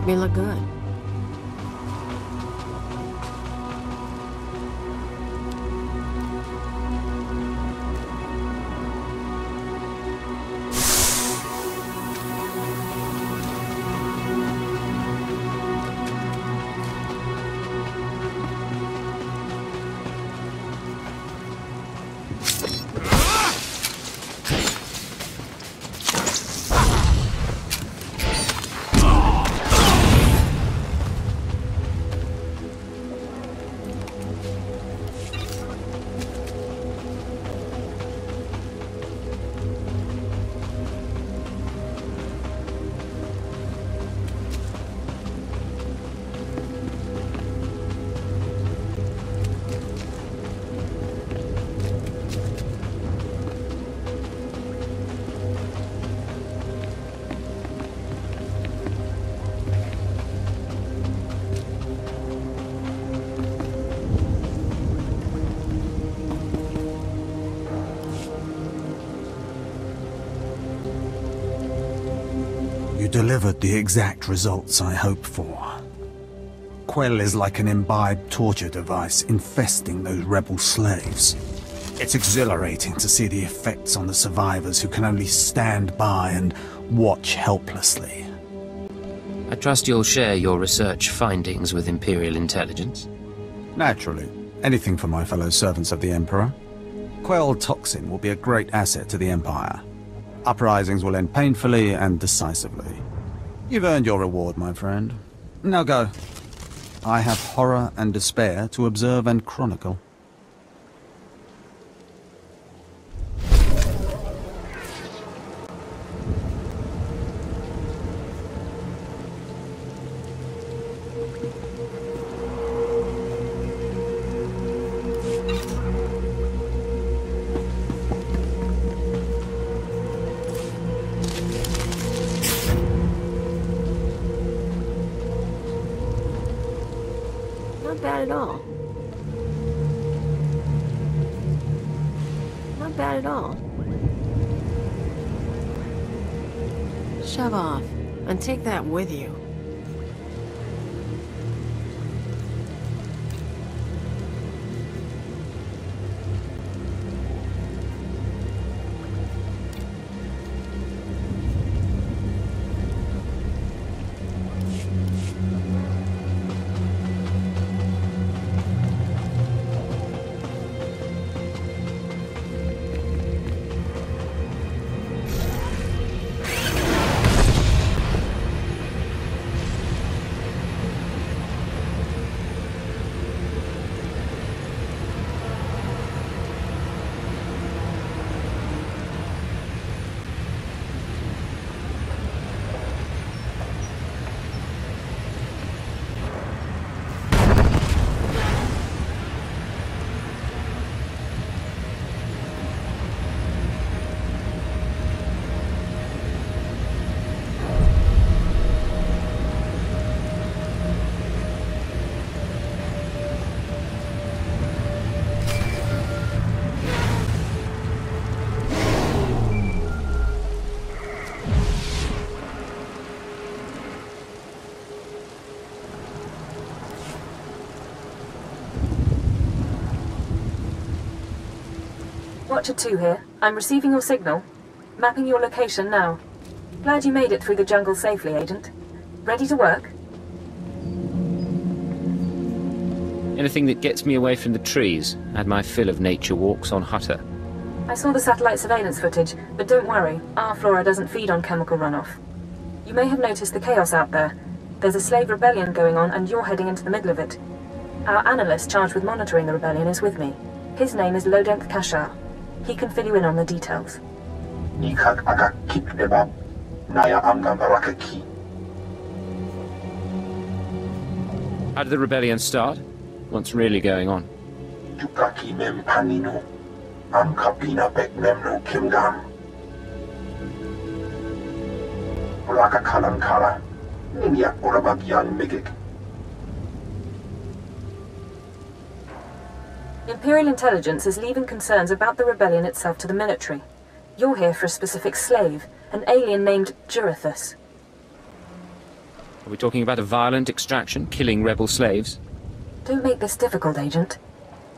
me look good. You delivered the exact results I hoped for. Quell is like an imbibed torture device infesting those rebel slaves. It's exhilarating to see the effects on the survivors who can only stand by and watch helplessly. I trust you'll share your research findings with Imperial intelligence? Naturally. Anything for my fellow servants of the Emperor. Quell toxin will be a great asset to the Empire. Uprisings will end painfully and decisively. You've earned your reward, my friend. Now go. I have horror and despair to observe and chronicle. Not bad at all. Not bad at all. Shove off, and take that with you. Watcher 2 here. I'm receiving your signal. Mapping your location now. Glad you made it through the jungle safely, Agent. Ready to work? Anything that gets me away from the trees. Had my fill of nature walks on Hutter. I saw the satellite surveillance footage, but don't worry, our flora doesn't feed on chemical runoff. You may have noticed the chaos out there. There's a slave rebellion going on and you're heading into the middle of it. Our analyst charged with monitoring the rebellion is with me. His name is Lodenth Kashar. He can fill you in on the details. How did the rebellion start? What's really going on? Imperial intelligence is leaving concerns about the rebellion itself to the military. You're here for a specific slave, an alien named Jurathus. Are we talking about a violent extraction, killing rebel slaves? Don't make this difficult, Agent.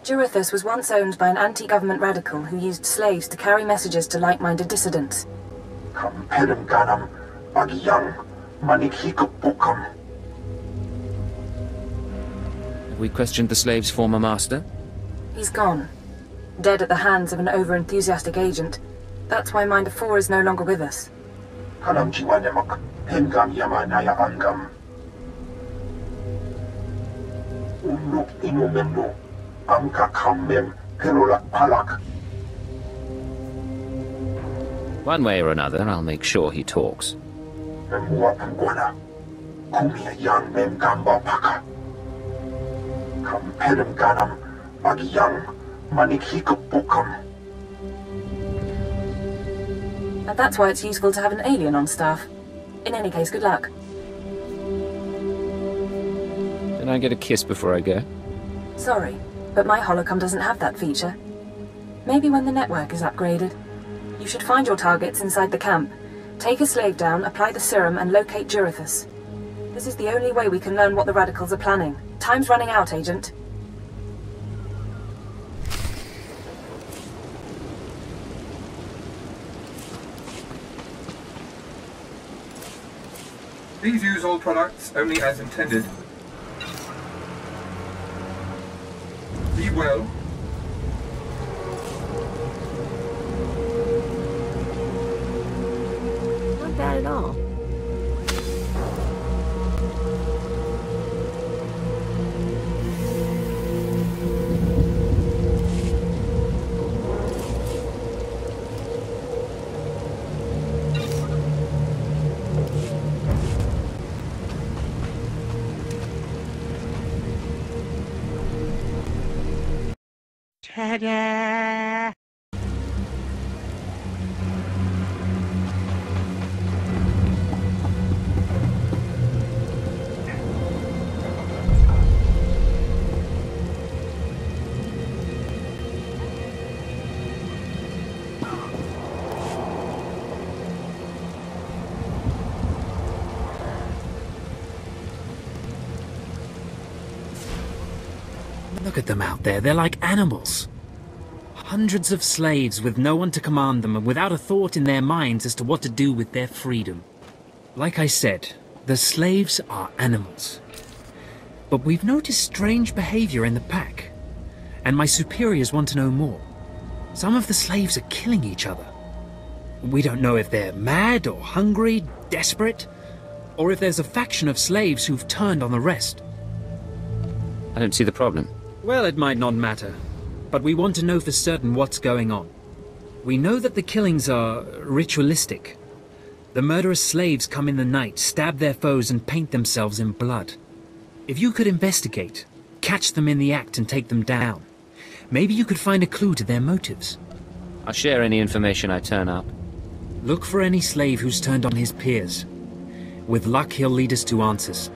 Jurithus was once owned by an anti-government radical who used slaves to carry messages to like-minded dissidents. Have we questioned the slave's former master? He's gone. Dead at the hands of an over-enthusiastic agent. That's why Minder 4 is no longer with us. One way or another, I'll make sure he talks. And that's why it's useful to have an alien on staff. In any case, good luck. Can I get a kiss before I go? Sorry, but my holocom doesn't have that feature. Maybe when the network is upgraded. You should find your targets inside the camp. Take a slave down, apply the serum, and locate Jurithus. This is the only way we can learn what the radicals are planning. Time's running out, Agent. Please use all products only as intended. Be well. Not bad at all. Ta-da! Look at them out there, they're like animals. Hundreds of slaves with no one to command them and without a thought in their minds as to what to do with their freedom. Like I said, the slaves are animals. But we've noticed strange behavior in the pack, and my superiors want to know more. Some of the slaves are killing each other. We don't know if they're mad or hungry, desperate, or if there's a faction of slaves who've turned on the rest. I don't see the problem. Well, it might not matter, but we want to know for certain what's going on. We know that the killings are ritualistic. The murderous slaves come in the night, stab their foes and paint themselves in blood. If you could investigate, catch them in the act and take them down, maybe you could find a clue to their motives. I'll share any information I turn up. Look for any slave who's turned on his peers. With luck, he'll lead us to answers.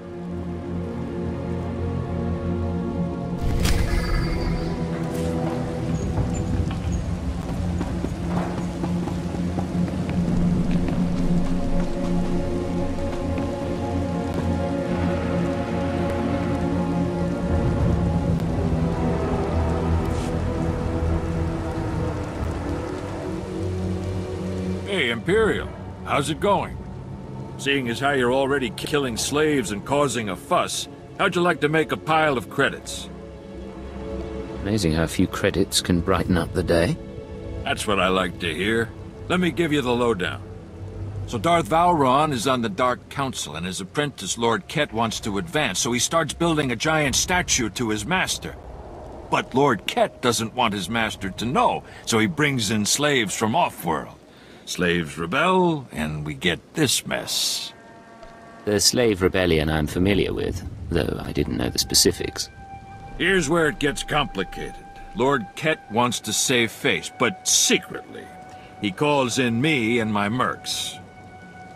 Hey, Imperial, how's it going? Seeing as how you're already killing slaves and causing a fuss, how'd you like to make a pile of credits? Amazing how a few credits can brighten up the day. That's what I like to hear. Let me give you the lowdown. So Darth Vowron is on the Dark Council, and his apprentice Lord Ket wants to advance, so he starts building a giant statue to his master. But Lord Ket doesn't want his master to know, so he brings in slaves from off-world. Slaves rebel, and we get this mess. The slave rebellion I'm familiar with, though I didn't know the specifics. Here's where it gets complicated. Lord Ket wants to save face, but secretly. He calls in me and my mercs.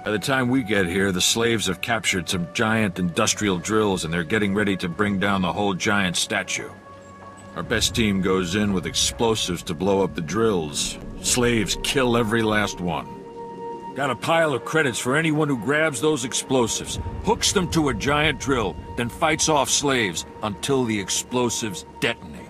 By the time we get here, the slaves have captured some giant industrial drills, and they're getting ready to bring down the whole giant statue. Our best team goes in with explosives to blow up the drills. Slaves kill every last one. Got a pile of credits for anyone who grabs those explosives, hooks them to a giant drill, then fights off slaves until the explosives detonate.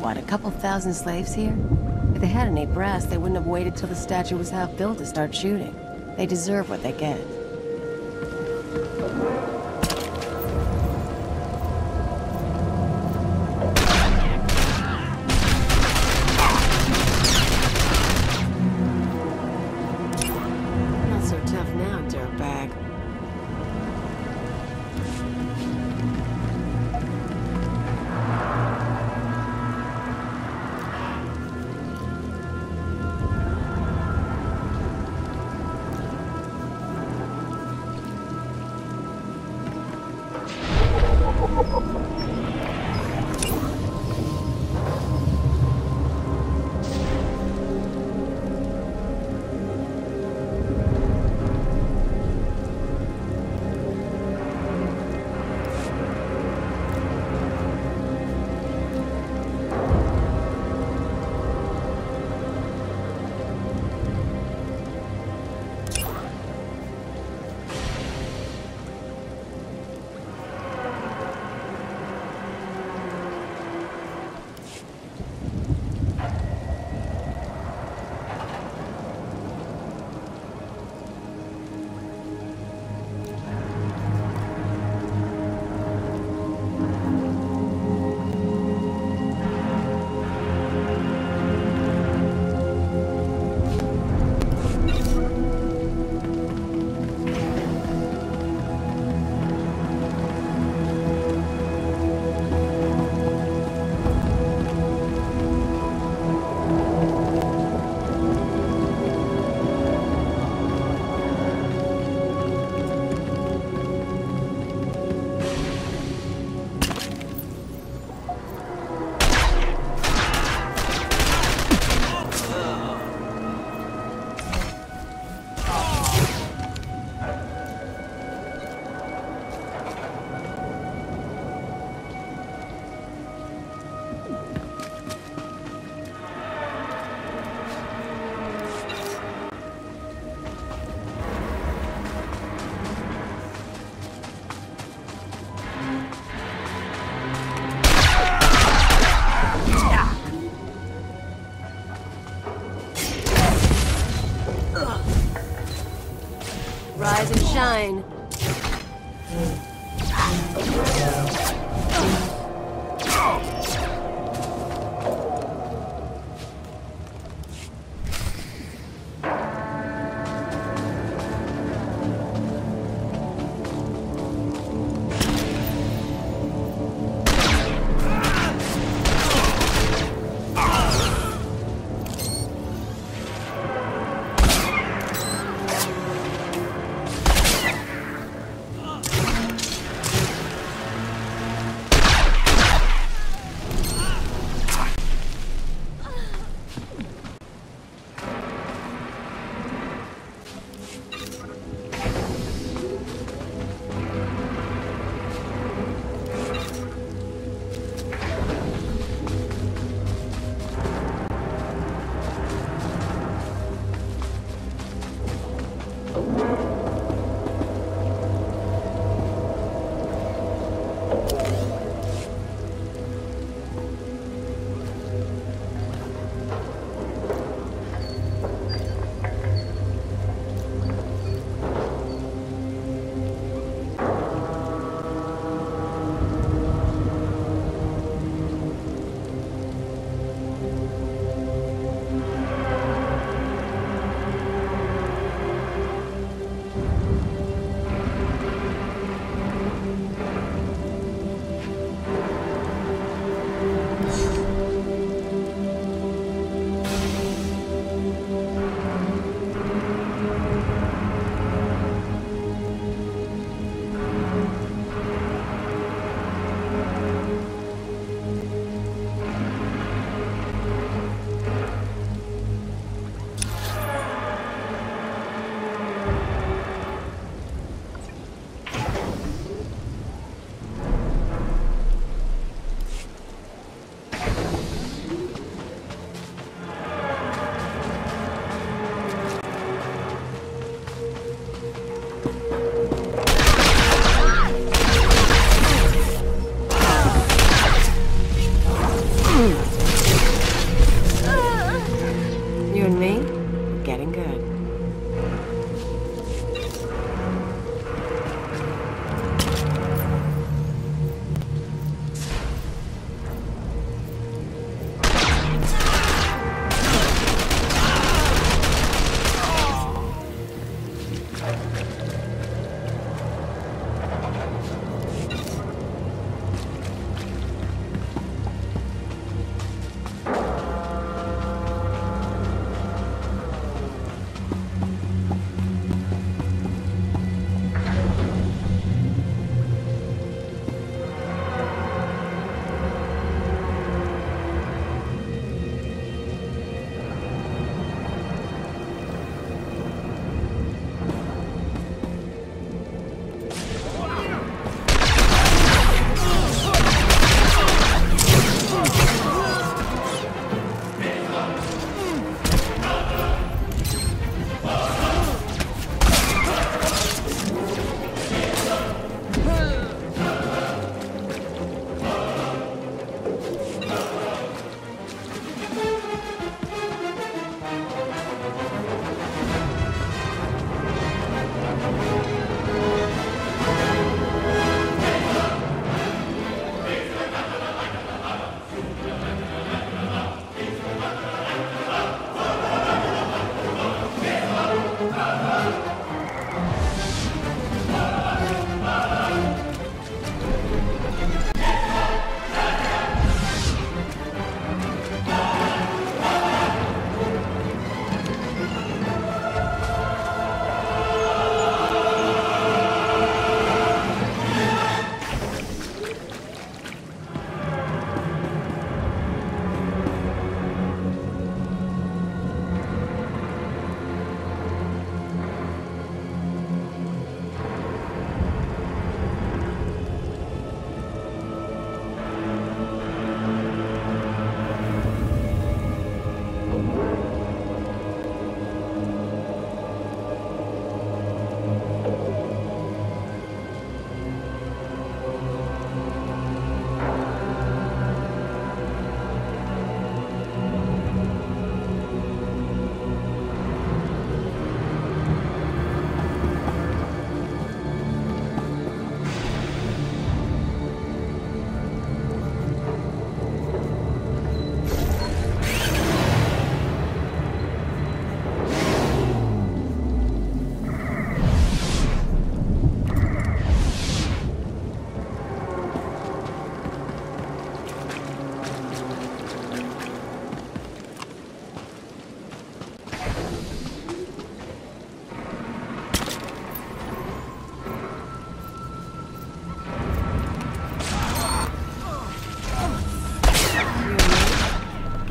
What, a couple thousand slaves here? If they had any brass, they wouldn't have waited till the statue was half built to start shooting. They deserve what they get. Not so tough now, dirtbag. Rise and shine.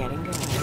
getting going.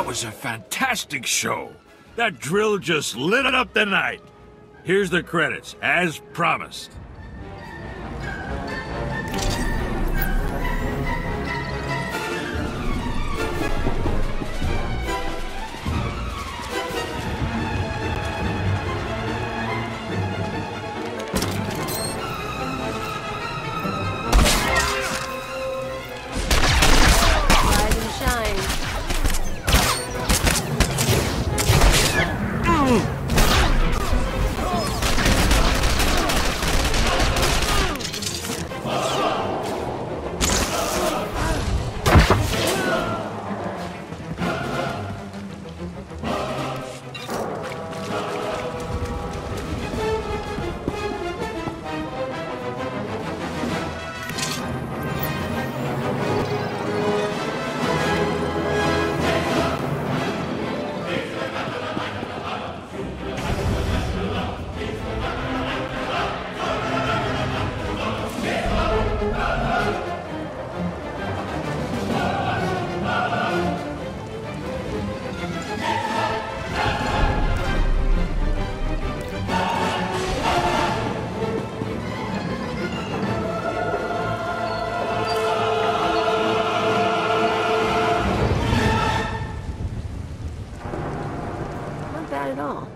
was a fantastic show. That drill just lit up the night. Here's the credits, as promised. Rise and shine. Not bad at all.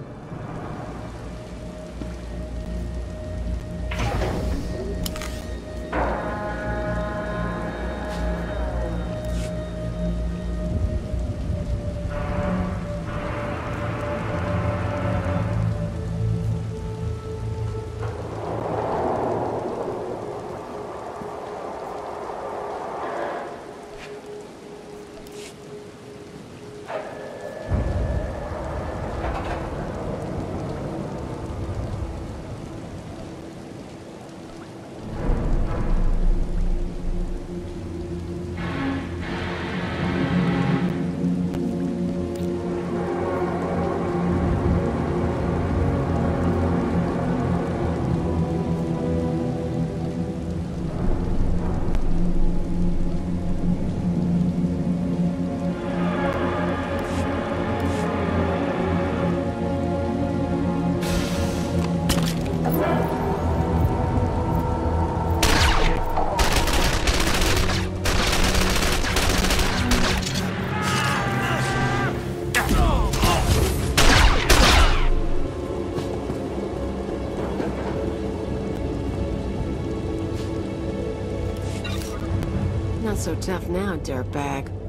Not so tough now, dirtbag.